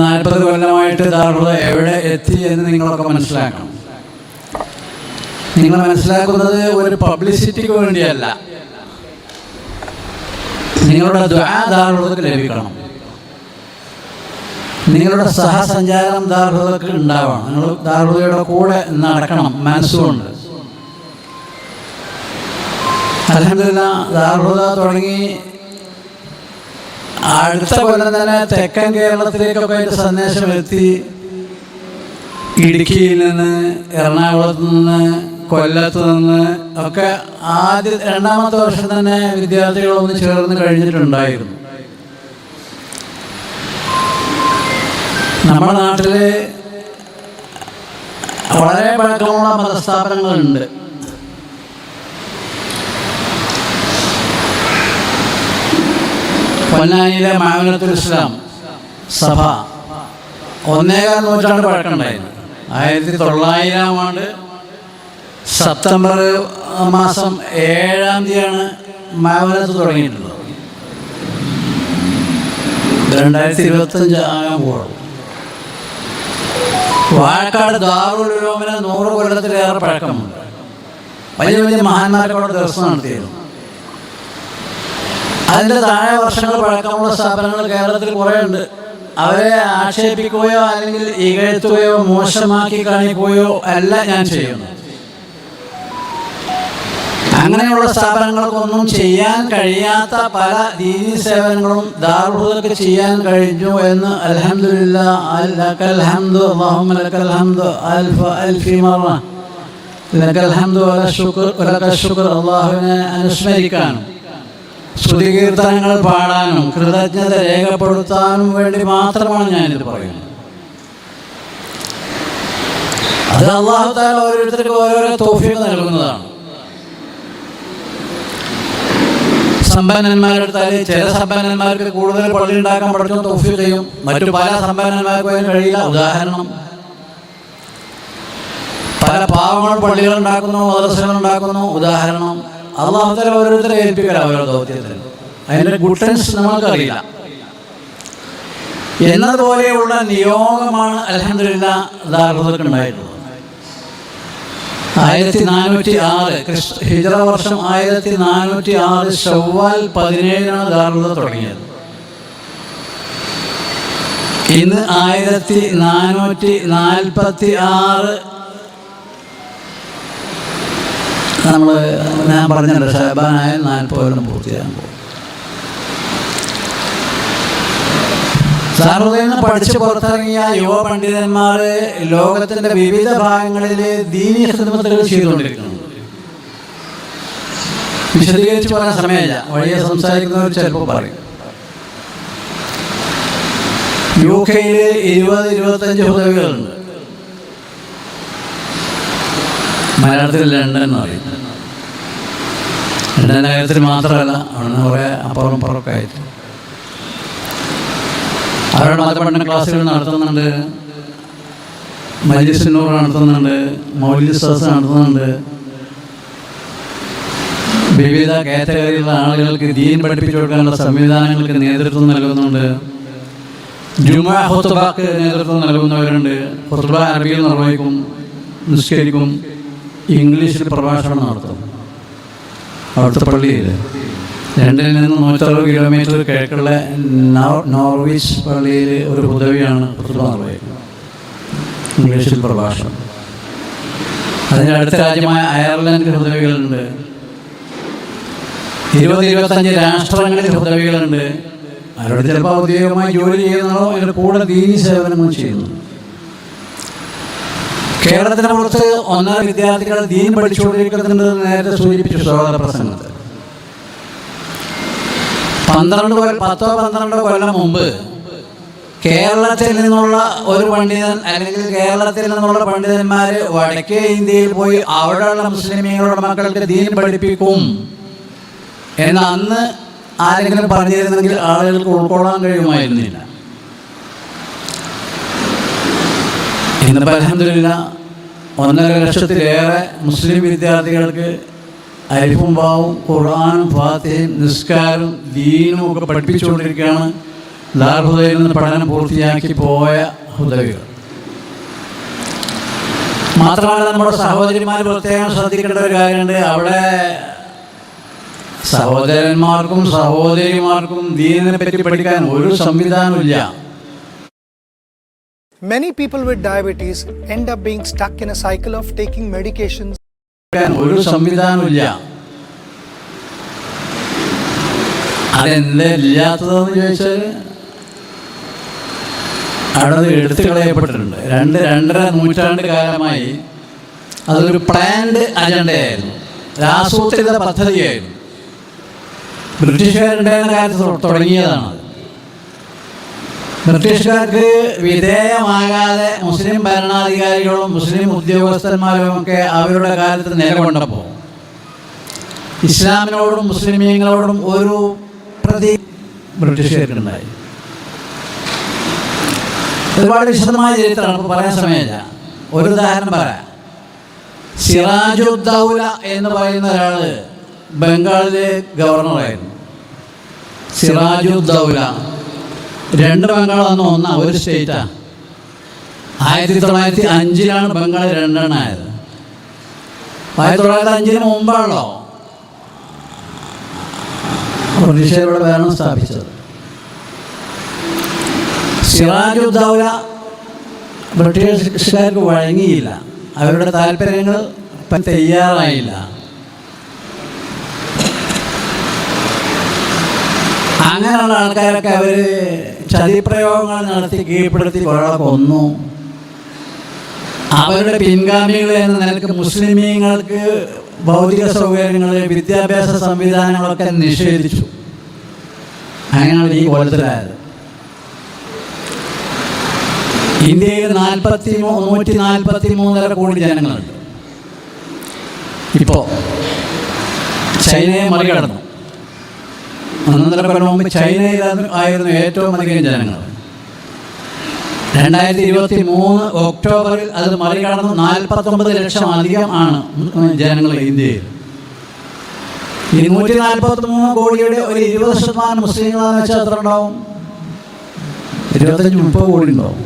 40 കൊല്ലമായിട്ട് ദാറുൽ എവിടെ എത്തി എന്ന് നിങ്ങളൊക്കെ മനസ്സിലാക്കണം. നിങ്ങൾ മനസ്സിലാക്കുന്നത് ഒരു പബ്ലിസിറ്റിക്ക് വേണ്ടിയല്ല. നിങ്ങളുടെ ദുആ ദാറുൽക്ക് ലഭിക്കണം. നിങ്ങളുടെ സഹസഞ്ചാരം ദാറുൽക്ക് ഉണ്ടാവണം. നിങ്ങൾ ദാറുൽയുടെ കൂടെ നടക്കണം മനസ്സുകൊണ്ട്. അൽഹംദുലില്ലാഹ് ദാറുൽ തുടങ്ങി അടുത്ത കൊല്ലം തന്നെ തെക്കൻ കേരളത്തിലേക്കൊക്കെ അതിൻ്റെ സന്ദേശം എത്തി. ഇടുക്കിയിൽ നിന്ന്, എറണാകുളത്ത് നിന്ന്, കൊല്ലത്ത് നിന്ന് ഒക്കെ രണ്ടാമത്തെ വർഷം തന്നെ വിദ്യാർത്ഥികളൊന്ന് ചേർന്ന് കഴിഞ്ഞിട്ടുണ്ടായിരുന്നു. നമ്മുടെ നാട്ടിൽ വളരെ പഴക്കമുള്ള മതസ്ഥാപനങ്ങളുണ്ട്. പൊന്നാനിയിലെ മാവനത്തുൽ ഇസ്ലാം സഭ 1.25 നൂറ്റാണ്ട് പഴക്കമുണ്ടായിരുന്നു. 1900 ആണ്ട് സെപ്റ്റംബർ മാസം 7-ാം തീയതിയാണ് മാവനത്ത് തുടങ്ങിയിട്ടുള്ളത്. 2025 ആകാൻ പോകും. വാഴക്കാട് ദാറുൽ ഉലൂമിന് 100 കൊല്ലത്തിലേറെ പഴക്കമുണ്ട്. വലിയ വലിയ മഹാന്മാരോട് ദർശനം നടത്തിയിരുന്നു. അതിൻ്റെ താഴെ വർഷങ്ങൾ പഴക്കമുള്ള സ്ഥാപനങ്ങൾ കേരളത്തിൽ കുറേ ഉണ്ട്. അവരെ ആക്ഷേപിക്കുകയോ അല്ലെങ്കിൽ ഇകഴ്ത്തുകയോ മോശമാക്കി കാണിക്കുകയോ അല്ല ഞാൻ ചെയ്യുന്നത്. അങ്ങനെയുള്ള സ്ഥാപനങ്ങൾക്കൊന്നും ചെയ്യാൻ കഴിയാത്ത പല ദീനീ സേവനങ്ങളും ദാറുൽക്ക് ചെയ്യാൻ കഴിഞ്ഞു എന്ന് അൽഹംദുലില്ലാഹ് ലക്കൽ ഹംദു അല്ലാഹുമ്മ ലക്കൽ ഹംദു അൽഫി മറ ലക്കൽ ഹംദു വലക്കൽ ശുക്ർ. അല്ലാഹുവിനെ അനുസ്മരിക്കാനും സ്തുതികീർത്തനങ്ങൾ പാടാനും കൃതജ്ഞത രേഖപ്പെടുത്താനും വേണ്ടി മാത്രമാണ് ഞാനിത് പറയുന്നത്. അത് അല്ലാഹു തആല ഓരോരുത്തർക്കും ഓരോരോ തൗഫീഖ് നൽകുന്നതാണ്. സമ്പന്നന്മാരെടുത്താൽ ചില സമ്പന്നന്മാർക്ക് കൂടുതൽ പള്ളി ഉണ്ടാക്കാൻ പഠിച്ചു തൗഫീഖ് ചെയ്യും, മറ്റു പല സമ്പന്നന്മാർക്കും അതിന് കഴിയില്ല. ഉദാഹരണം, പല പാവങ്ങൾ പള്ളികൾ ഉണ്ടാക്കുന്നു, മദ്രസകൾ ഉണ്ടാക്കുന്നു. ഉദാഹരണം, അല്ലാഹു തആല ഓരോരുത്തരെ ഏൽപ്പിക്കല ഓരോ ദൗത്യത്തിന്. അതിൻ്റെ ഗുട്ടൻസ് നമ്മൾക്കറിയില്ല. എന്നതുപോലെയുള്ള നിയോഗമാണ് അൽഹംദുലില്ലാഹ് ദാറുൽക്ക് ഉണ്ടായിട്ടുള്ളത്. 1406 ഹിജ്റ വർഷം 1406 ശവ്വാൽ 17-നാണ് ദാറുൽ തുടങ്ങിയത്. ഇന്ന് 1446 ഞാൻ പറഞ്ഞല്ലോ ഷഅബാനായ 40 കൊല്ലം പൂർത്തിയാകാൻ പോകും. ദാറുൽ നിന്ന് പഠിച്ച് പുറത്തിറങ്ങിയ യുവ പണ്ഡിതന്മാർ ലോകത്തിൻ്റെ വിവിധ ഭാഗങ്ങളിൽ ദീനീ ഖിദ്മത്തുകൾ ചെയ്തുകൊണ്ടിരിക്കുന്നു. വിശദീകരിച്ച് പറയാൻ സമയമില്ല, വഴിയെ സംസാരിക്കുന്നവർ ചിലപ്പോൾ പറയും. UK 20-25 ഹുദവികളുണ്ട്. മലയാളത്തിൽ ലണ്ടൻ എന്ന് പറയും. ലണ്ടൻ നഗരത്തിൽ മാത്രമല്ല, അവിടെ നിന്ന് കുറേ അപ്പുറം പുറമൊക്കെ ആയിട്ട് അവരുടെ മതപഠന ക്ലാസ്സുകൾ നടത്തുന്നുണ്ട്, മജ്‌ലിസ് നൂർ നടത്തുന്നുണ്ട്, മൗലിദ് സദസ്സ് നടത്തുന്നുണ്ട്. വിവിധ കാറ്റഗറിയിലുള്ള ആളുകൾക്ക് ദീൻ പഠിപ്പിച്ചു കൊടുക്കാനുള്ള സംവിധാനങ്ങൾക്ക് നേതൃത്വം നൽകുന്നുണ്ട്. ജുമുഅ ഖുത്ബക്ക് നേതൃത്വം നൽകുന്നവരുണ്ട്. ഖുത്ബ അറബിയിൽ നിർവഹിക്കും, നിസ്കരിക്കും, ഇംഗ്ലീഷിൽ പ്രഭാഷണം നടത്തും. അവിടുത്തെ പള്ളിയിൽ ലണ്ടനിൽ നിന്ന് 160 കിലോമീറ്റർ കിഴക്കുള്ള നോർവിച്ച് പള്ളിയിൽ ഒരു ഹുദവിയാണ് ഖുത്ബ നിർവഹിക്കുന്നത്, ഇംഗ്ലീഷിൽ പ്രഭാഷണം. അതിൻ്റെ അടുത്ത രാജ്യമായ അയർലൻഡിൽ ഹുദവികളുണ്ട്. 20-25 രാഷ്ട്രങ്ങളിൽ ഹുദവികളുണ്ട്. അവരോട് ചിലപ്പോൾ ഔദ്യോഗികമായി ജോലി ചെയ്യുന്നതോ അതിൻ്റെ കൂടെ ദീനീ സേവനങ്ങൾ ചെയ്യുന്നു. കേരളത്തിന് പുറത്ത് 1.5 വിദ്യാർത്ഥികൾ ദീൻ പഠിച്ചുകൊണ്ടിരിക്കുന്നുണ്ട്. നേരത്തെ സൂചിപ്പിച്ചു സ്വാഗത പ്രസംഗത്തിൽ. 10-12 കൊല്ലം മുമ്പ് കേരളത്തിൽ നിന്നുള്ള ഒരു പണ്ഡിതൻ അല്ലെങ്കിൽ കേരളത്തിൽ നിന്നുള്ള പണ്ഡിതന്മാർ വടക്കേ ഇന്ത്യയിൽ പോയി അവിടെയുള്ള മുസ്ലിമീങ്ങളുടെ മക്കൾക്ക് ദീൻ പഠിപ്പിക്കും എന്ന് അന്ന് ആരെങ്കിലും പറഞ്ഞിരുന്നെങ്കിൽ ആളുകൾക്ക് ഉൾക്കൊള്ളാൻ കഴിയുമായിരുന്നില്ല. ഇന്നിപ്പോൾ അൽഹംദുലില്ലാഹ് 1.5 ലക്ഷത്തിലേറെ മുസ്ലിം വിദ്യാർത്ഥികൾക്ക് അലിഫും ബാവും ഖുർആനും ഫാത്തിഹയും നിസ്കാരം ദീനും ഒക്കെ പഠിപ്പിച്ചുകൊണ്ടിരിക്കുകയാണ്. ദാർഹുദയിൽ നിന്ന് പഠനം പൂർത്തിയാക്കി പോയ ഹുദവികൾ. മാത്രമല്ല, നമ്മുടെ സഹോദരിമാർ പ്രത്യേകം ശ്രദ്ധിക്കേണ്ട ഒരു കാര്യമുണ്ട്. അവിടെ സഹോദരന്മാർക്കും സഹോദരിമാർക്കും ദീനിനെ പറ്റി പഠിക്കാൻ ഒരു സംവിധാനമില്ല. Many people with diabetes end up being stuck in a cycle of taking medications. ഒരു സംവിധാനമില്ല. അതെന്താ ഇല്ലാത്തതെന്ന് ചോദിച്ചാൽ അവിടെ എടുത്തു കളയപ്പെട്ടിട്ടുണ്ട്. 2-2.5 നൂറ്റാണ്ട് കാലമായി അതൊരു പ്ലാൻഡ് അജണ്ടയായിരുന്നു, ആസൂത്രിത പദ്ധതിയായിരുന്നു. ബ്രിട്ടീഷുകാരുണ്ടായിരുന്ന കാലത്ത് തുടങ്ങിയതാണ്. ബ്രിട്ടീഷുകാർക്ക് വിധേയമാകാതെ മുസ്ലിം ഭരണാധികാരികളും മുസ്ലിം ഉദ്യോഗസ്ഥന്മാരും ഒക്കെ അവരുടെ കാലത്ത് നിലകൊണ്ടപ്പോൾ ഇസ്ലാമിനോടും മുസ്ലിമീങ്ങളോടും ഒരു പ്രതി ബ്രിട്ടീഷുകാർക്കുണ്ടായി. ഒരുപാട് വിശദമായ ചരിത്രമാണ്, പറയാൻ സമയമില്ല. ഒരു ഉദാഹരണം പറയാം. സിറാജുദ്ദൗല എന്ന് പറയുന്ന ഒരാൾ ബംഗാളിലെ ഗവർണറായിരുന്നു. സിറാജുദ്ദൗല 2 ബംഗാളാണ്, ഒന്ന് ഒരു സ്റ്റേറ്റാണ്. 1905 ബംഗാൾ 2 ആയത്. 1905 മുമ്പാണല്ലോ ബ്രിട്ടീഷുകാരുടെ ഭരണം സ്ഥാപിച്ചത്. സിറാജുദ്ദൗല ബ്രിട്ടീഷുകാർക്ക് വഴങ്ങിയില്ല, അവരുടെ താല്പര്യങ്ങൾ തയ്യാറായില്ല. അങ്ങനെയുള്ള ആൾക്കാരൊക്കെ അവർ ചതിപ്രയോഗങ്ങൾ നടത്തി കീഴ്പ്പെടുത്തി കൊന്നു. അവരുടെ പിൻഗാമികൾ എന്ന നിലക്ക് മുസ്ലിമീങ്ങൾക്ക് ഭൗതിക സൗകര്യങ്ങൾ, വിദ്യാഭ്യാസ സംവിധാനങ്ങളൊക്കെ നിഷേധിച്ചു. അങ്ങനെയാണ് ഈ കൊലത്തിലായത്. ഇന്ത്യയിൽ 143 കോടി ജനങ്ങളുണ്ട്. ഇപ്പോൾ ചൈനയെ മറികടന്നു. 1.5 കൊല്ലം മുമ്പ് ചൈനയിലായിരുന്നു ഏറ്റവും അധികം ജനങ്ങൾ. 2023 ഒക്ടോബറിൽ അത് മറികടന്നു. 49 ലക്ഷം അധികം ആണ് ജനങ്ങൾ ഇന്ത്യയിൽ. ഈ 143 കോടിയുടെ ഒരു 20% മുസ്ലിങ്ങളാണെന്ന് വെച്ചാൽ എത്ര ഉണ്ടാവും? 25-30 കോടി ഉണ്ടാവും.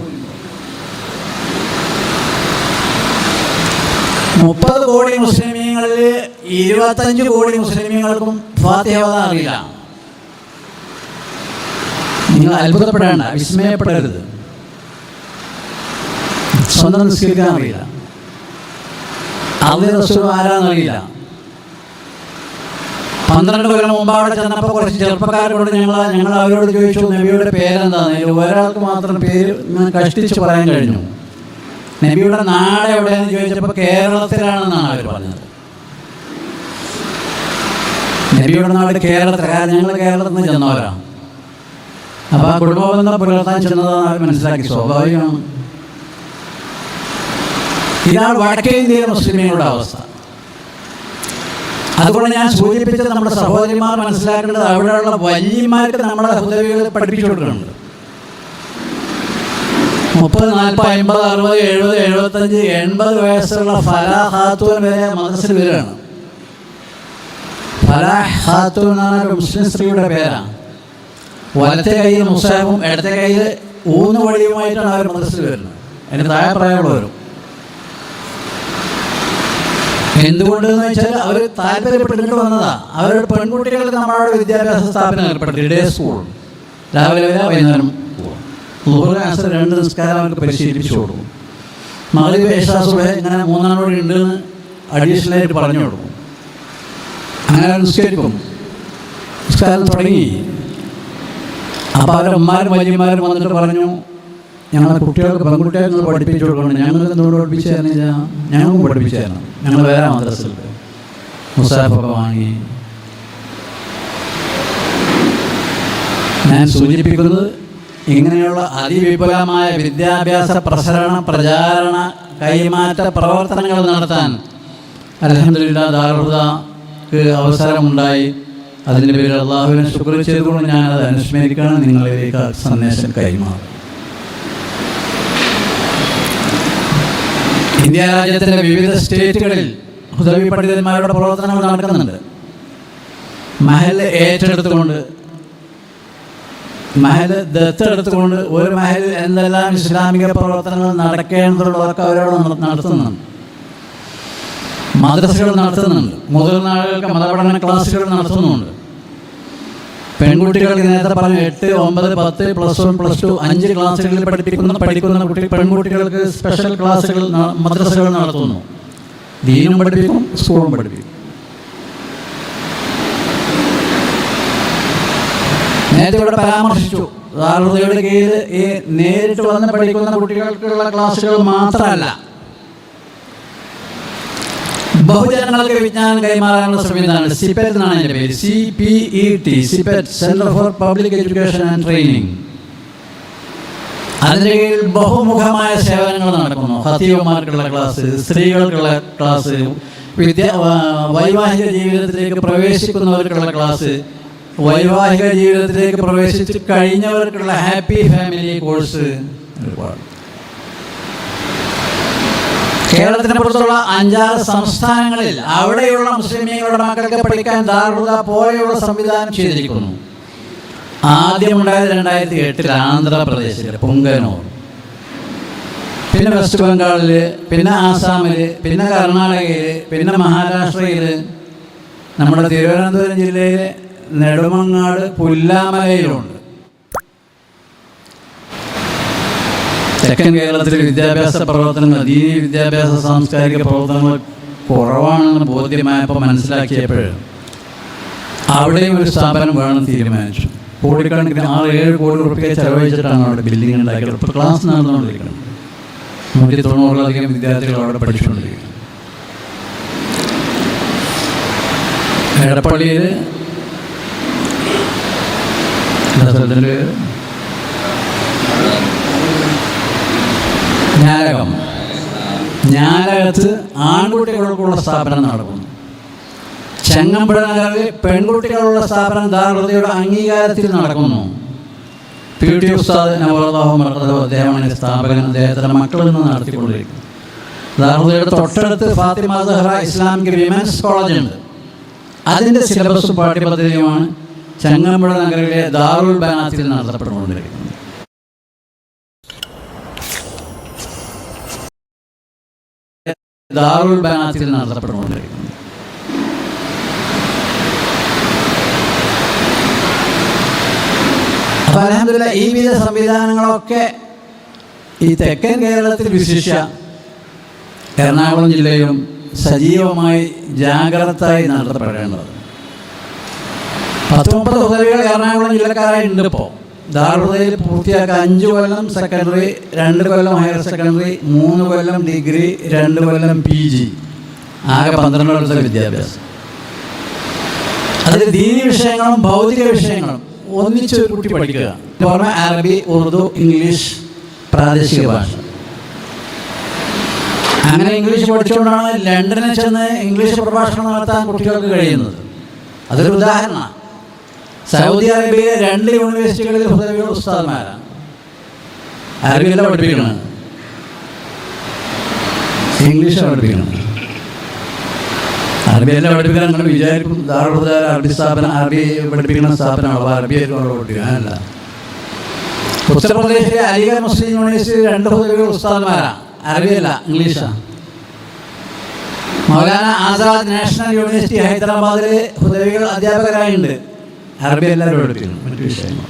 30 കോടി മുസ്ലിമീങ്ങളിൽ 25 കോടി മുസ്ലിമീങ്ങൾക്കും ഫാത്തിഹ ഓതാൻ അറിയില്ല. നിങ്ങൾ അത്ഭുതപ്പെടേണ്ട, വിസ്മയപ്പെടരുത്. സ്വന്തം നിസ്കരിക്കാൻ അറിയില്ല, അള്ളാഹു റസൂൽ ആരാന്നറിയില്ല. 12 കൊല്ലം മുമ്പ് അവിടെ ചെന്നപ്പോൾ കുറച്ച് ചെറുപ്പക്കാരോട് ഞങ്ങൾ അവരോട് ചോദിച്ചു, നബിയുടെ പേരെന്താന്ന്. ഒരാൾക്ക് മാത്രം പേര് കഷ്ടിച്ച് പറയാൻ കഴിഞ്ഞു. നബിയുടെ നാട് എവിടെയെന്ന് ചോദിച്ചപ്പോൾ കേരളത്തിലാണെന്നാണ് അവർ പറഞ്ഞത്. നബിയുടെ നാട് കേരളത്തിൽ, കാരണം ഞങ്ങൾ കേരളത്തിൽ നിന്ന് ചെന്നവരാണ്. അപ്പോൾ ആ കുടുംബബന്ധം പുലർത്താൻ ചെന്നതാണ് അവർ മനസ്സിലാക്കി. സ്വാഭാവികമാണ്. ഇതാണ് വടക്കേ ഇന്ത്യയിലെ മുസ്ലിമീങ്ങളുടെ അവസ്ഥ. അതുകൊണ്ട് ഞാൻ സൂചിപ്പിച്ചത് നമ്മുടെ സഹോദരിമാർ മനസ്സിലാക്കേണ്ടത് അവിടെയുള്ള വല്യമാർക്ക് നമ്മളെ ഹുദവികൾ പഠിപ്പിച്ചു കൊടുക്കുന്നുണ്ട്. 30, 40, 50, 60, 70, 75, 80 വയസ്സുള്ള ഫലാഹ് ഖാത്തൂൻ വരെ മദ്രസയിൽ വരികയാണ്. ഫലാഹ് ഖാത്തൂൻ എന്നാണ് മുസ്ലിം സ്ത്രീയുടെ പേരാണ്. വലത്തെ കയ്യിൽ മുസാഫും ഇടത്തെ കയ്യിൽ ഊന്നുവടിയുമായിട്ടാണ് അവർ മദ്രസയിൽ വരുന്നത്. അതിന് താഴെ പ്രായമുള്ളവരും. എന്തുകൊണ്ടെന്ന് വെച്ചാൽ അവർ താല്പര്യപ്പെട്ടിട്ട് വന്നതാണ്. അവരുടെ പെൺകുട്ടികൾക്ക് നമ്മളവിടെ വിദ്യാഭ്യാസ സ്ഥാപനം ഏർപ്പെടുത്തി, ഡേ സ്കൂൾ. രാവിലെ വരെ വൈകുന്നേരം ളുഹർ അസ്ർ 2 നിസ്കാരം അവർക്ക് പരിശീലിപ്പിച്ചു കൊടുക്കും. മഗ്‌രിബ് ഇശാ സുബ്ഹ് ഇങ്ങനെ 3 കൂടി ഉണ്ടെന്ന് അഡീഷണലായിട്ട് പറഞ്ഞു കൊടുക്കും. അങ്ങനെ നിസ്കരിക്കും. നിസ്കാരം തുടങ്ങി. അപ്പോൾ അവരുടെ ഉമ്മാരും വലിയമാരും വന്നിട്ട് പറഞ്ഞു, ഞങ്ങളെ കുട്ടികൾക്ക് പെൺകുട്ടികൾക്ക് പഠിപ്പിച്ചു കൊടുക്കണം. ഞങ്ങൾ എന്തുകൊണ്ട് പഠിപ്പിച്ചു തരുന്നില്ല? ഞങ്ങൾക്കും പഠിപ്പിച്ചു തരണം. ഞങ്ങൾ വേറെ മദ്രസയിൽ മുസാഫൊക്കെ വാങ്ങി. ഞാൻ സൂചിപ്പിക്കുന്നത് ഇങ്ങനെയുള്ള അതിവിപുലമായ വിദ്യാഭ്യാസ പ്രചാരണ കൈമാറ്റ പ്രവർത്തനങ്ങൾ നടത്താൻ അൽഹംദുലില്ലാഹ് ദാറുൽഹുദക്ക് അവസരമുണ്ടായി. അതിൻ്റെ പേരിൽ അള്ളാഹുവിനെ ശുക്ർ ചെയ്തുകൊണ്ട് ഞാനത് അനുസ്മരിക്കുകയാണ്, നിങ്ങളിലേക്ക് സന്ദേശം കൈമാറും. ഇന്ത്യ രാജ്യത്തിൻ്റെ വിവിധ സ്റ്റേറ്റുകളിൽ ഹുദവി പണ്ഡിതന്മാരുടെ പ്രവർത്തനങ്ങൾ നടക്കുന്നുണ്ട്. മഹൽ ഏറ്റെടുത്തുകൊണ്ട് മഹൽ ദത്തെടുത്തുകൊണ്ട് ഒരു മഹലിൽ എന്തെല്ലാം ഇസ്ലാമിക പ്രവർത്തനങ്ങൾ നടക്കേണ്ടതുള്ളതൊക്കെ അവരോട് നടത്തുന്നുണ്ട്. മദ്രസകൾ നടത്തുന്നുണ്ട്, മുതിർന്ന ആളുകൾക്ക് മതപഠന ക്ലാസ്സുകൾ നടത്തുന്നുണ്ട്. പെൺകുട്ടികൾക്ക് നേരത്തെ പറഞ്ഞ 8, 9, 10, +1, +2, 5 ക്ലാസ്സുകളിൽ പഠിക്കുന്ന പെൺകുട്ടികൾക്ക് സ്പെഷ്യൽ ക്ലാസ്സുകൾ മദ്രസകൾ നടത്തുന്നു. ദീനും പഠിപ്പിക്കും, സ്കൂളും പഠിപ്പിക്കും. നേരത്തെ ഇവിടെ പരാമർശിച്ചു, ദാറുൽ കീഴിൽ ഈ നേരിട്ട് വന്ന് പഠിക്കുന്ന കുട്ടികൾക്കുള്ള ക്ലാസ്സുകൾ മാത്രമല്ല, ബഹുജനങ്ങൾക്ക് വിജ്ഞാനം കൈമാറാനുള്ള സംവിധാനം സിപെറ്റ് എന്നാണ് എൻ്റെ പേര്, CPET, CIPET, centre for public education and training. അതിൻ്റെ കീഴിൽ ബഹുമുഖമായ സേവനങ്ങൾ നടക്കുന്നു. ഖതീബുമാർക്കുള്ള ക്ലാസ്, സ്ത്രീകൾക്കുള്ള ക്ലാസ്, വൈവാഹിക ജീവിതത്തിലേക്ക് പ്രവേശിക്കുന്നവർക്കുള്ള ക്ലാസ്, വൈവാഹിക ജീവിതത്തിലേക്ക് പ്രവേശിച്ച് കഴിഞ്ഞവർക്കുള്ള ഹാപ്പി ഫാമിലി കോഴ്സ് ഒരുപാട്. കേരളത്തിന് പുറത്തുള്ള 5-6 സംസ്ഥാനങ്ങളിൽ അവിടെയുള്ള മുസ്ലിമീങ്ങളുടെ മക്കൾക്ക് പഠിക്കാൻ ദാറുൽ പോലെയുള്ള സംവിധാനം ചെയ്തിരിക്കുന്നു. ആദ്യമുണ്ടായത് 2008 ആന്ധ്രാപ്രദേശിൽ പുങ്കനൂർ, പിന്നെ വെസ്റ്റ് ബംഗാളിൽ, പിന്നെ ആസാമിൽ, പിന്നെ കർണാടകയിൽ, പിന്നെ മഹാരാഷ്ട്രയിൽ, നമ്മുടെ തിരുവനന്തപുരം ജില്ലയിലെ നെടുമങ്ങാട് പുല്ലാമലയിലുണ്ട്. തെക്കൻ കേരളത്തിൽ വിദ്യാഭ്യാസ പ്രവർത്തനങ്ങൾ, ദീനി വിദ്യാഭ്യാസ സാംസ്കാരിക പ്രവർത്തനങ്ങൾ കുറവാണെന്ന് ബോധ്യമായപ്പോൾ മനസ്സിലാക്കിയപ്പോൾ അവിടെയും ഒരു സ്ഥാപനം വേണം തീരുമാനിച്ചു. കോടിക്കണക്കിന് 6-7 കോടി രൂപ ചെലവഴിച്ചിട്ടാണ് അവിടെ ബിൽഡിംഗ് ഉണ്ടാക്കിയത്. ഇപ്പോൾ ക്ലാസ് നടന്നുകൊണ്ടിരിക്കുന്നത്. 190-ലധികം വിദ്യാർത്ഥികൾ അവിടെ പഠിച്ചുകൊണ്ടിരിക്കുന്നത്. എടപ്പള്ളിയിൽ ഞാനകത്ത് ആൺകുട്ടികൾക്കുള്ള സ്ഥാപനം നടക്കുന്നു. ചെങ്ങമ്പുഴ നഗറിൽ പെൺകുട്ടികളുള്ള സ്ഥാപനം ദാറുൽ അംഗീകാരത്തിൽ നടക്കുന്നു. PT ഉസ്താദ് നവറല്ലാഹു മർകദഹു അദ്ദേഹമാണ് സ്ഥാപകൻ. അദ്ദേഹത്തിൻ്റെ മക്കളിൽ നിന്ന് നടത്തിക്കൊണ്ടിരിക്കുന്നു. ദാറുൽ തൊട്ടടുത്ത് Fathima Zahra Islamic women's college ഉണ്ട്. അതിൻ്റെ സിലബസും പാഠ്യപദ്ധതിയുമാണ് ചെങ്ങമ്പുഴ നഗറിലെ ദാറുൽ ബനാത്തിൽ നടത്തപ്പെട്ടുകൊണ്ടിരിക്കുന്നത്. ദാറുൽ ബനാത്തിൽ നടത്തപ്പെട്ടുകൊണ്ടിരിക്കുന്നത്. അപ്പോൾ അൽഹംദുലില്ലാഹ് ഈ വിധ സംവിധാനങ്ങളൊക്കെ ഈ തെക്കൻ കേരളത്തിൽ വിശിഷ്യ എറണാകുളം ജില്ലയിലും സജീവമായി ജാഗ്രതയായി നടത്തപ്പെടേണ്ടത്. 10-30 ഹുദവികൾ എറണാകുളം ജില്ലക്കാരായിട്ടുണ്ട്. ഇപ്പോൾ ദാറുൽ പൂർത്തിയാക്കുക 5 കൊല്ലം സെക്കൻഡറി, 2 കൊല്ലം ഹയർ സെക്കൻഡറി, 3 കൊല്ലം ഡിഗ്രി, 2 കൊല്ലം PG, ആകെ 12 കൊല്ലത്തെ വിദ്യാഭ്യാസം. അതിൽ ദീനി വിഷയങ്ങളും ഭൗതിക വിഷയങ്ങളും ഒന്നിച്ച് ഒരു കുട്ടി പഠിക്കുക. പുറമെ അറബി, ഉറുദു, ഇംഗ്ലീഷ്, പ്രാദേശിക ഭാഷ. അങ്ങനെ ഇംഗ്ലീഷ് പഠിച്ചുകൊണ്ടാണ് ലണ്ടനിൽ ചെന്ന് ഇംഗ്ലീഷ് പ്രഭാഷണം നടത്താൻ കുട്ടികൾക്ക് കഴിയുന്നത്. അതൊരു ഉദാഹരണമാണ്. സൗദി അറേബ്യയിലെ 2 യൂണിവേഴ്സിറ്റികളിൽ ഹുദവികൾ ഉസ്താദ്മാരാണ്. അറബിയല്ല പഠിപ്പിക്കണം, ഇംഗ്ലീഷാണ് പഠിപ്പിക്കണം. അറബിയല്ല പഠിപ്പിക്കണം. അങ്ങനെ വിചാരിക്കും ദാറുൽ ഹുദ അറബി സ്ഥാപനം, അറബി പഠിപ്പിക്കുന്ന സ്ഥാപനമാണ്, അറബിയായിരിക്കും പഠിപ്പിക്കാനല്ല. ഉത്തർപ്രദേശിലെ അലിഗഡ് മുസ്ലിം യൂണിവേഴ്സിറ്റി 2 ഹുദവികൾ ഉസ്താദ്മാരാണ്. അറബിയല്ല, ഇംഗ്ലീഷാണ്. മൗലാന ആസാദ് നാഷണൽ യൂണിവേഴ്സിറ്റി ഹൈദരാബാദിൽ ഹുദവികൾ അധ്യാപകരായുണ്ട്. അറബി എല്ലാവരും പഠിപ്പിക്കുന്നു. മറ്റു വിഷയങ്ങൾ.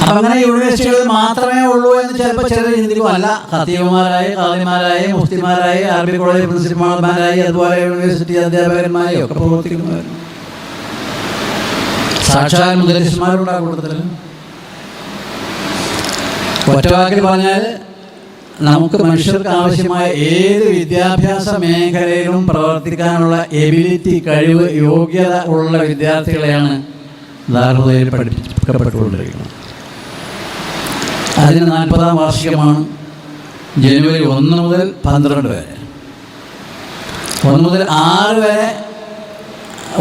അപ്പം അങ്ങനെ യൂണിവേഴ്സിറ്റികളിൽ മാത്രമേ ഉള്ളൂ എന്ന് ചിലപ്പോൾ ചിലർ ചിന്തിക്കും. അല്ല, ഖതീബുമാരായി, ഖാദിമാരായി, മുഫ്തിമാരായി, അറബി കോളേജ് പ്രിൻസിപ്പാൾമാരായി, അതുപോലെ യൂണിവേഴ്സിറ്റി അധ്യാപകന്മാരെയും ഒക്കെ പ്രവർത്തിക്കുന്നവർ. സാക്ഷാൽ മുദരിസ്മാരുടെ കൂട്ടത്തിൽ ഒറ്റവാക്കിൽ പറഞ്ഞാൽ നമുക്ക് മനുഷ്യർക്ക് ആവശ്യമായ ഏത് വിദ്യാഭ്യാസ മേഖലയിലും പ്രവർത്തിക്കാനുള്ള എബിലിറ്റി, കഴിവ്, യോഗ്യത ഉള്ള വിദ്യാർത്ഥികളെയാണ് ദാറുൽ പഠിപ്പിക്കപ്പെട്ടുകൊണ്ടിരിക്കുന്നത്. അതിന് 40-ാം വാർഷികമാണ് ജനുവരി 1 മുതൽ 12 വരെ. 1 മുതൽ 6 വരെ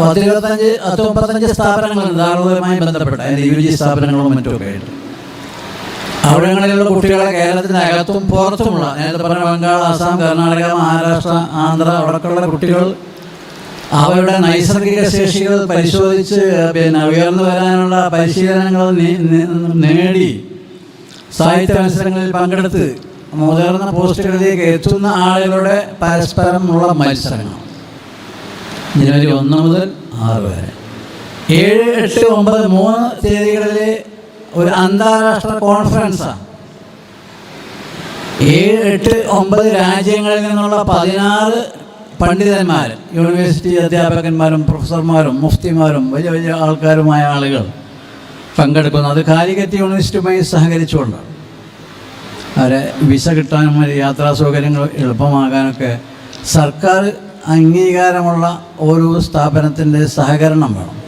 10-25 സ്ഥാപനങ്ങളുണ്ട് ദാറുലുമായി ബന്ധപ്പെട്ട്. അതിൻ്റെ UG സ്ഥാപനങ്ങളും മറ്റുമൊക്കെ ആയിട്ട്. അവിടങ്ങളിലുള്ള കുട്ടികളെ കേരളത്തിനകത്തും പുറത്തുമുള്ള, നേരത്തെ പറഞ്ഞ ബംഗാൾ, ആസാം, കർണാടക, മഹാരാഷ്ട്ര, ആന്ധ്ര, അവിടെയൊക്കെയുള്ള കുട്ടികൾ അവരുടെ നൈസർഗിക ശേഷികൾ പരിശോധിച്ച് ഉയർന്നു വരാനുള്ള പരിശീലനങ്ങൾ നേടി സാഹിത്യ മത്സരങ്ങളിൽ പങ്കെടുത്ത് മുതിർന്ന പോസ്റ്റുകളിലേക്ക് എത്തുന്ന ആളുകളുടെ പരസ്പരമുള്ള മത്സരങ്ങൾ ജനുവരി 1 മുതൽ 6 വരെ 7, 8, 9, 3 തീയതികളിലെ ഒരു അന്താരാഷ്ട്ര കോൺഫറൻസാണ്. 7, 8, 9 രാജ്യങ്ങളിൽ നിന്നുള്ള 16 പണ്ഡിതന്മാർ, യൂണിവേഴ്സിറ്റി അധ്യാപകന്മാരും പ്രൊഫസർമാരും മുഫ്തിമാരും വലിയ വലിയ ആൾക്കാരുമായ ആളുകൾ പങ്കെടുക്കുന്നു. അത് കാലിക്കറ്റ് യൂണിവേഴ്സിറ്റിയുമായി സഹകരിച്ചുകൊണ്ടാണ്. അവരെ വിസ കിട്ടാനും യാത്രാ സൗകര്യങ്ങൾ എളുപ്പമാകാനൊക്കെ സർക്കാർ അംഗീകാരമുള്ള ഓരോ സ്ഥാപനത്തിൻ്റെ സഹകരണം വേണം.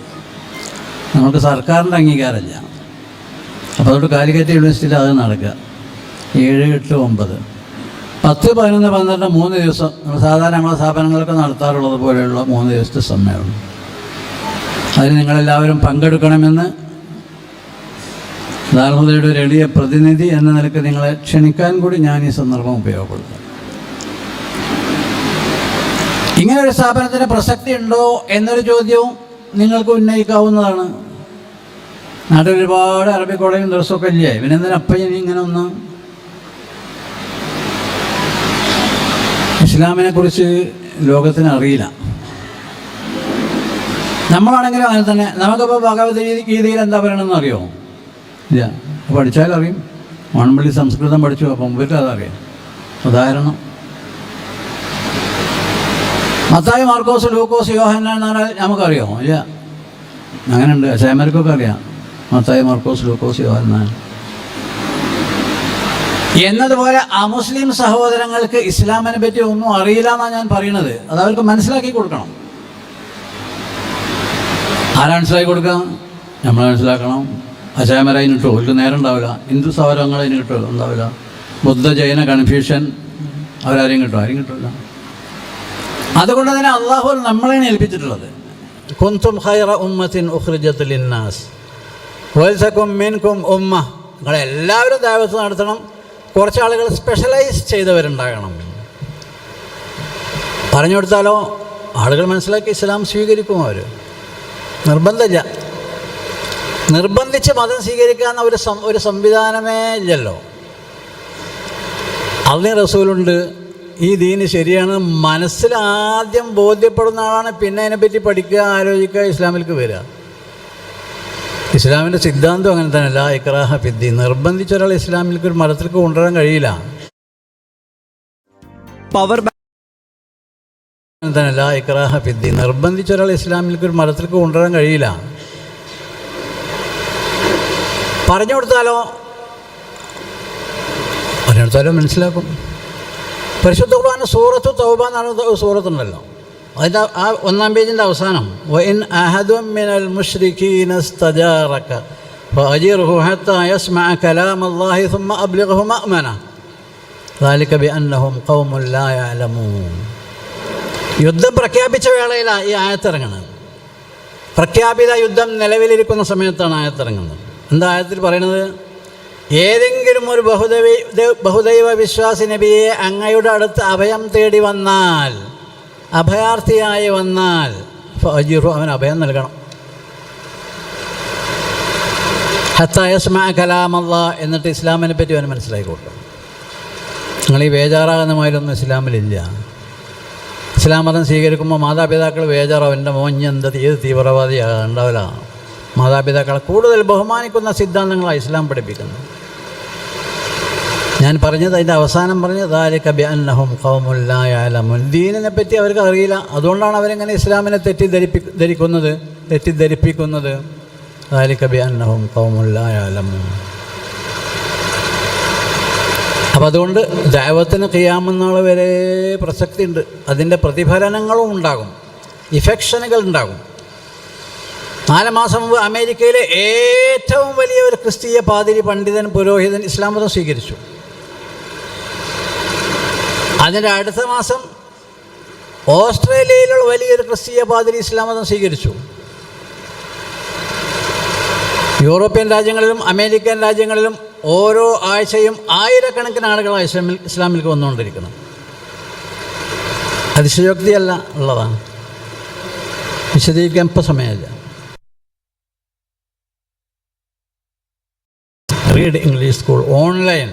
നമുക്ക് സർക്കാരിൻ്റെ അംഗീകാരമില്ല. അപ്പോൾ അതുകൊണ്ട് കാലിക്കറ്റ് യൂണിവേഴ്സിറ്റിയിൽ അത് നടക്കുക. 7, 8, 9, 10, 11, 12, 3 ദിവസം നമ്മൾ സാധാരണ നമ്മളെ സ്ഥാപനങ്ങളൊക്കെ നടത്താറുള്ളത് പോലെയുള്ള 3 ദിവസത്തെ സമ്മേളനം. അതിന് നിങ്ങളെല്ലാവരും പങ്കെടുക്കണമെന്ന് ദാർഹുദയുടെ ഒരു എളിയ പ്രതിനിധി എന്ന നിലയ്ക്ക് നിങ്ങളെ ക്ഷണിക്കാൻ കൂടി ഞാൻ ഈ സന്ദർഭം ഉപയോഗപ്പെടുത്തുന്നു. ഇങ്ങനൊരു സ്ഥാപനത്തിന് പ്രസക്തി ഉണ്ടോ എന്നൊരു ചോദ്യവും നിങ്ങൾക്ക് ഉന്നയിക്കാവുന്നതാണ്. നാട്ടിൽ ഒരുപാട് അറബി കോളേജും ദിവസമൊക്കെ ഇല്ലേ, ഇവനെന്തിനപ്പം ഇനി ഇങ്ങനെ ഒന്ന് ഇസ്ലാമിനെ കുറിച്ച് ലോകത്തിന് അറിയില്ല. നമ്മളാണെങ്കിലും അങ്ങനെ തന്നെ. നമുക്കിപ്പോൾ ഭഗവത്ഗീതയിൽ എന്താ പറയണമെന്ന് അറിയോ? ഇല്ല. പഠിച്ചാലറിയും. മൺപള്ളി സംസ്കൃതം പഠിച്ചു, അപ്പം മുമ്പിട്ട് അതറിയാം. ഉദാഹരണം, മത്തായി, മാർക്കോസ്, ലൂക്കോസ്, യോഹന്നാൻ എന്ന് പറഞ്ഞാൽ നമുക്കറിയോ? ഇല്ല. അങ്ങനെയുണ്ട്. അച്ചായമാർക്കൊക്കെ അറിയാം. മത്തായി, മാർക്കോസ്, ലൂക്കോസ്, യോഹന്നാൻ എന്നതുപോലെ അമുസ്ലിം സഹോദരങ്ങൾക്ക് ഇസ്ലാമിനെ പറ്റി ഒന്നും അറിയില്ല എന്നാണ് ഞാൻ പറയുന്നത്. അത് അവർക്ക് മനസ്സിലാക്കി കൊടുക്കണം. ആരാ മനസ്സിലാക്കി കൊടുക്കാം? നമ്മൾ മനസ്സിലാക്കണം. അച്ചായമാരതിന് കിട്ടുമോ? അവർക്ക് നേരം ഉണ്ടാവില്ല. ഹിന്ദു സഹോദരങ്ങൾ അതിന് കിട്ടുമോ? ഉണ്ടാവില്ല. ബുദ്ധ, ജൈന, കൺഫ്യൂഷൻ അവരാരെയും കിട്ടുമോ? ആരും കിട്ടില്ല. അതുകൊണ്ട് തന്നെ അള്ളാഹു നമ്മളെയാണ് ഏൽപ്പിച്ചിട്ടുള്ളത്. കുന്തും ഖൈറ ഉമ്മത്തിൻ ഉഖ്രിജത് ലിന്നാസ് വൽതകും മിൻകും ഉമ്മ. നിങ്ങളെല്ലാവരും ദഅവത്ത് നടത്തണം. കുറച്ച് ആളുകൾ സ്പെഷ്യലൈസ് ചെയ്തവരുണ്ടാകണം. പറഞ്ഞു കൊടുത്താലോ ആളുകൾ മനസ്സിലാക്കി ഇസ്ലാം സ്വീകരിക്കും. അവർ നിർബന്ധമില്ല. നിർബന്ധിച്ച് മതം സ്വീകരിക്കാവുന്ന ഒരു സംവിധാനമേ ഇല്ലല്ലോ. അള്ളാഹു റസൂലുണ്ട്. ഈ ദീന് ശരിയാണ് മനസ്സിൽ ആദ്യം ബോധ്യപ്പെടുന്ന ആളാണ്. പിന്നെ അതിനെപ്പറ്റി പഠിക്കുക, ആലോചിക്കുക, ഇസ്ലാമിലേക്ക് വരിക. ഇസ്ലാമിൻ്റെ സിദ്ധാന്തം അങ്ങനെ തന്നെ. ലാ ഇക്റാഹ ഫിദ്ദീൻ. നിർബന്ധിച്ച ഒരാൾ ഇസ്ലാമിലേക്ക് ഒരു മതത്തിലേക്ക് കൊണ്ടുവരാൻ കഴിയില്ല. പവർ അങ്ങനെ തന്നെ. ലാ ഇക്റാഹ ഫിദ്ദീൻ. നിർബന്ധിച്ച ഒരാൾ ഇസ്ലാമിലേക്ക് ഒരു മതത്തിലേക്ക് കൊണ്ടുവരാൻ കഴിയില്ല. പറഞ്ഞു കൊടുത്താലോ മനസ്സിലാക്കും. പരിശുദ്ധ ഖുർആൻ സൂറത്തു തൗബ എന്നാണ് സൂറത്തുണ്ടല്ലോ. അതിൻ്റെ ആ 1-ാം പേജിൻ്റെ അവസാനം വഇൻ അഹദും മിനൽ മുശ്രികീന ഇസ്തജാറക ഫഅജിർഹു ഹത്താ യസ്മഅ കലാമല്ലാഹി സുമ്മ അബ്ലിഗ്ഹു മഅ്മന ദാലിക ബിഅന്നഹും ഖൗമുൻ ലാ യഅലമൂൻ. യുദ്ധം പ്രഖ്യാപിച്ച വേളയിലാണ് ഈ ആയത്തിറങ്ങുന്നത്. പ്രഖ്യാപിത യുദ്ധം നിലവിലിരിക്കുന്ന സമയത്താണ് ആയത്തിറങ്ങുന്നത്. എന്താ ആയത്തിൽ പറയുന്നത്? ഏതെങ്കിലും ഒരു ബഹുദൈവ വിശ്വാസി നബിയെ അങ്ങയുടെ അടുത്ത് അഭയം തേടി വന്നാൽ, അഭയാർത്ഥിയായി വന്നാൽ ഫഅജിറു, അവൻ അഭയം നൽകണം. ഹത്താ യസ്മഅ കലാമല്ലാഹ്, എന്നിട്ട് ഇസ്ലാമിനെ പറ്റി അവന് മനസ്സിലാക്കി കൊടുക്കണം. നിങ്ങൾ ഈ ബേജാറാകുന്ന മാതിരിയൊന്നും ഇസ്ലാമിലില്ല. ഇസ്ലാം മതം സ്വീകരിക്കുമ്പോൾ മാതാപിതാക്കൾ ബേജാറാവും. എൻ്റെ മോൻ ഏത് തീവ്രവാദിയാകാൻ ഉണ്ടാവില്ല. മാതാപിതാക്കളെ കൂടുതൽ ബഹുമാനിക്കുന്ന സിദ്ധാന്തങ്ങളാണ് ഇസ്ലാം പഠിപ്പിക്കുന്നത്. ഞാൻ പറഞ്ഞത് അതിൻ്റെ അവസാനം പറഞ്ഞത് ദാലിക ബിഅന്നഹും ഖൗമുൻ ലാ യഅലമൂൻ. ദീനിനെ പറ്റി അവർക്ക് അറിയില്ല. അതുകൊണ്ടാണ് അവരെങ്ങനെ ഇസ്ലാമിനെ തെറ്റിദ്ധരിപ്പിക്കുന്നത്. ദാലിക ബിഅന്നഹും ഖൗമുൻ ലാ യഅലമൂൻ. അപ്പം അതുകൊണ്ട് ദഅവത്തിന് ഖിയാമത്ത് നാൾ വരെ പ്രസക്തിയുണ്ട്. അതിൻ്റെ പ്രതിഫലനങ്ങളും ഉണ്ടാകും, ഇഫക്ഷനുകൾ ഉണ്ടാകും. 4 മാസം മുമ്പ് അമേരിക്കയിലെ ഏറ്റവും വലിയ ഒരു ക്രിസ്തീയ പാതിരി, പണ്ഡിതൻ, പുരോഹിതൻ ഇസ്ലാം മതം സ്വീകരിച്ചു. അതിൻ്റെ അടുത്ത മാസം ഓസ്ട്രേലിയയിലുള്ള വലിയൊരു ക്രിസ്തീയ പാതിരി ഇസ്ലാം മതം സ്വീകരിച്ചു. യൂറോപ്യൻ രാജ്യങ്ങളിലും അമേരിക്കൻ രാജ്യങ്ങളിലും ഓരോ ആഴ്ചയും ആയിരക്കണക്കിന് ആളുകളാണ് ഇസ്ലാമിലേക്ക് വന്നുകൊണ്ടിരിക്കുന്നത്. അതിശയോക്തിയല്ല, ഉള്ളതാണ്. വിശദീകരിക്കാൻ ഇപ്പം സമയമില്ല. Read English school online.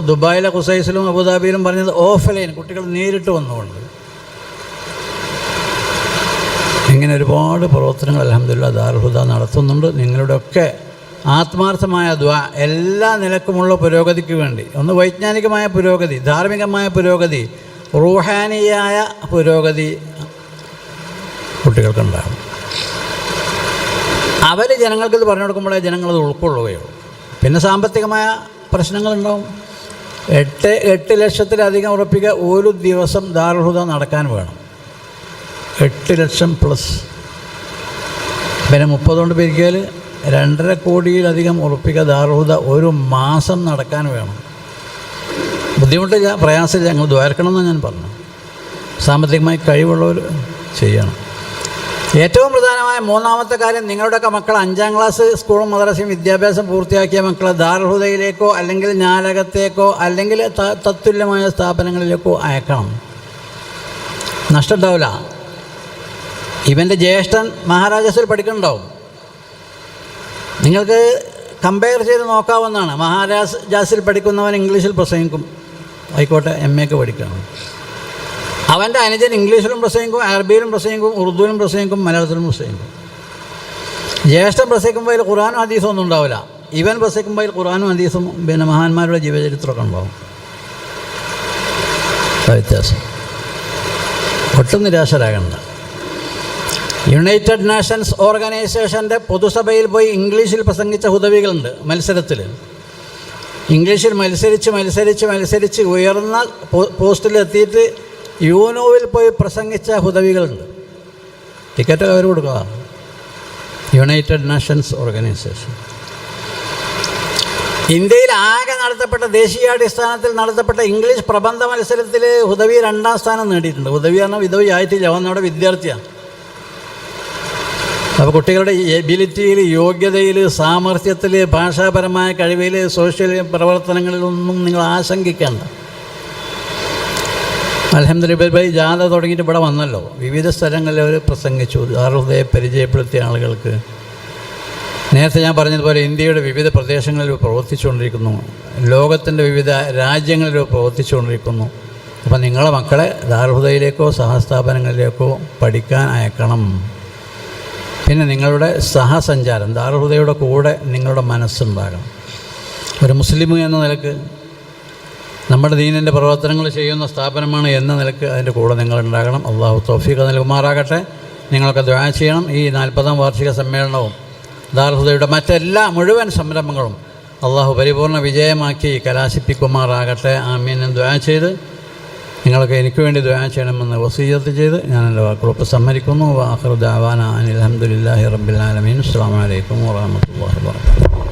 ദുബായിലെ ഖുസൈസിലും അബുദാബിയിലും പറഞ്ഞത് ഓഫ്ലൈൻ, കുട്ടികൾ നേരിട്ട് വന്നുകൊണ്ട്. ഇങ്ങനെ ഒരുപാട് പ്രവർത്തനങ്ങൾ അൽഹംദുലില്ലാഹ് ദാറുൽ ഹുദ നടത്തുന്നുണ്ട്. നിങ്ങളുടെയൊക്കെ ആത്മാർത്ഥമായ ദുആ എല്ലാ നിലക്കുമുള്ള പുരോഗതിക്ക് വേണ്ടി, ഒന്ന് വൈജ്ഞാനികമായ പുരോഗതി, ധാർമ്മികമായ പുരോഗതി, റൂഹാനിയായ പുരോഗതി കുട്ടികൾക്കുണ്ടാകും. അവർ ജനങ്ങൾക്കിത് പറഞ്ഞു കൊടുക്കുമ്പോഴേ ജനങ്ങളത് ഉൾക്കൊള്ളുകയുള്ളൂ. പിന്നെ സാമ്പത്തികമായ പ്രശ്നങ്ങളുണ്ടാവും. 8 ലക്ഷത്തിലധികം ഉറപ്പിക്കുക ഒരു ദിവസം ദാറുൽ ഹുദ നടക്കാൻ വേണം. 8 ലക്ഷം പ്ലസ്. പിന്നെ 30 കൊണ്ട് പിരിക്കിയാൽ 2.5 കോടിയിലധികം ഉറപ്പിക്കുക ദാറുൽ ഹുദ ഒരു മാസം നടക്കാൻ വേണം. ബുദ്ധിമുട്ടില്ല, പ്രയാസമില്ല, ഞങ്ങൾ ദ്വാരക്കണമെന്ന് ഞാൻ പറഞ്ഞു. സാമ്പത്തികമായി കഴിവുള്ളവർ ചെയ്യണം. ഏറ്റവും പ്രധാനമായ 3ാമത്തെ കാര്യം, നിങ്ങളുടെയൊക്കെ മക്കൾ 5ാം ക്ലാസ് സ്കൂളും മദ്രസയും വിദ്യാഭ്യാസം പൂർത്തിയാക്കിയ മക്കളെ ദാറുൽ ഹുദയിലേക്കോ അല്ലെങ്കിൽ ഞാലകത്തേക്കോ അല്ലെങ്കിൽ തത്തുല്യമായ സ്ഥാപനങ്ങളിലേക്കോ അയക്കണം. നഷ്ടമുണ്ടാവില്ല. ഇവൻ്റെ ജ്യേഷ്ഠൻ മഹാരാജാസിൽ പഠിക്കുന്നുണ്ടാവും. നിങ്ങൾക്ക് കമ്പയർ ചെയ്ത് നോക്കാവുന്നതാണ്. മഹാരാജാസിൽ പഠിക്കുന്നവൻ ഇംഗ്ലീഷിൽ പ്രസംഗിക്കും, ആയിക്കോട്ടെ, MA പഠിക്കണം. അവൻ്റെ അനുജൻ ഇംഗ്ലീഷിലും പ്രസംഗിക്കും, അറബിയിലും പ്രസംഗിക്കും, ഉറുദുവിലും പ്രസംഗിക്കും, മലയാളത്തിലും പ്രസംഗിക്കും. ജ്യേഷ്ഠൻ പ്രസംഗിക്കുമ്പോൾ അതിൽ ഖുർആനും ഹദീസും ഒന്നും ഉണ്ടാവില്ല. ഇവൻ പ്രസംഗിക്കുമ്പോൾ അതിൽ ഖുർആനും ഹദീസും പിന്നെ മഹാന്മാരുടെ ജീവചരിത്രമൊക്കെ ഉണ്ടാവും. വ്യത്യാസം. ഒട്ടും നിരാശരാകണ്ട. യുണൈറ്റഡ് നേഷൻസ് ഓർഗനൈസേഷൻ്റെ പൊതുസഭയിൽ പോയി ഇംഗ്ലീഷിൽ പ്രസംഗിച്ച ഹുദവികളുണ്ട്. മത്സരത്തിൽ ഇംഗ്ലീഷിൽ മത്സരിച്ച് ഉയർന്ന പോസ്റ്റിലെത്തിയിട്ട് യൂനോവിൽ പോയി പ്രസംഗിച്ച ഹുദവികളുണ്ട്. ടിക്കറ്റ് അവർ കൊടുക്കുക. United Nations organisation. ഇന്ത്യയിൽ ആകെ നടത്തപ്പെട്ട ദേശീയാടിസ്ഥാനത്തിൽ നടത്തപ്പെട്ട ഇംഗ്ലീഷ് പ്രബന്ധ മത്സരത്തിൽ ഹുദവി 2ാം സ്ഥാനം നേടിയിട്ടുണ്ട്. ഹുദവി പറഞ്ഞാൽ വിധവി ആയിട്ടില്ല, അവനവിടെ വിദ്യാർത്ഥിയാണ്. അപ്പോൾ കുട്ടികളുടെ എബിലിറ്റിയിൽ, യോഗ്യതയിൽ, സാമർഥ്യത്തിൽ, ഭാഷാപരമായ കഴിവിൽ, സോഷ്യൽ പ്രവർത്തനങ്ങളിലൊന്നും നിങ്ങൾ ആശങ്കിക്കേണ്ട. അൽഹംദുലില്ലാഹ് ജാഥ തുടങ്ങിയിട്ട് ഇവിടെ വന്നല്ലോ. വിവിധ സ്ഥലങ്ങളിൽ അവർ പ്രസംഗിച്ചു. ദാറുൽ ഹുദയെ പരിചയപ്പെടുത്തിയ ആളുകൾക്ക് നേരത്തെ ഞാൻ പറഞ്ഞതുപോലെ ഇന്ത്യയുടെ വിവിധ പ്രദേശങ്ങളിൽ പ്രവർത്തിച്ചുകൊണ്ടിരിക്കുന്നു, ലോകത്തിൻ്റെ വിവിധ രാജ്യങ്ങളിൽ പ്രവർത്തിച്ചുകൊണ്ടിരിക്കുന്നു. അപ്പോൾ നിങ്ങളെ മക്കളെ ദാറുൽ ഹുദയിലേക്കോ സഹസ്ഥാപനങ്ങളിലേക്കോ പഠിക്കാൻ അയക്കണം. പിന്നെ നിങ്ങളുടെ സഹസഞ്ചാരം, ദാറുൽ ഹുദയുടെ കൂടെ നിങ്ങളുടെ മനസ്സുണ്ടാകണം. ഒരു മുസ്ലിം എന്ന നിലക്ക്, നമ്മുടെ ദീനിൻ്റെ പ്രവർത്തനങ്ങൾ ചെയ്യുന്ന സ്ഥാപനമാണ് എന്ന നിലക്ക് അതിൻ്റെ കൂടെ നിങ്ങളുണ്ടാകണം. അള്ളാഹു തൗഫീഖ് നൽകുമാറാകട്ടെ. നിങ്ങളൊക്കെ ദുആ ചെയ്യണം. ഈ 40ാം വാർഷിക സമ്മേളനവും ദാറുൽ ഹുദയുടെ മറ്റെല്ലാ മുഴുവൻ സംരംഭങ്ങളും അള്ളാഹു പരിപൂർണ്ണ വിജയമാക്കി കലാശിപ്പിക്കുമാറാകട്ടെ. ആമീൻ എന്ന് ദുആ ചെയ്ത് നിങ്ങളൊക്കെ എനിക്ക് വേണ്ടി ദുആ ചെയ്യണമെന്ന് വസിയ്യത്ത് ചെയ്ത് ഞാൻ എൻ്റെ വാക്കുകൾ സമ്മതിക്കുന്നു. വആഖിറു ദഅവാനാ അനിൽ ഹംദുലില്ലാഹി റബ്ബിൽ ആലമീൻ. അസ്സലാമു അലൈക്കും വറഹ്മത്തുള്ളാഹി വബറകാതുഹു.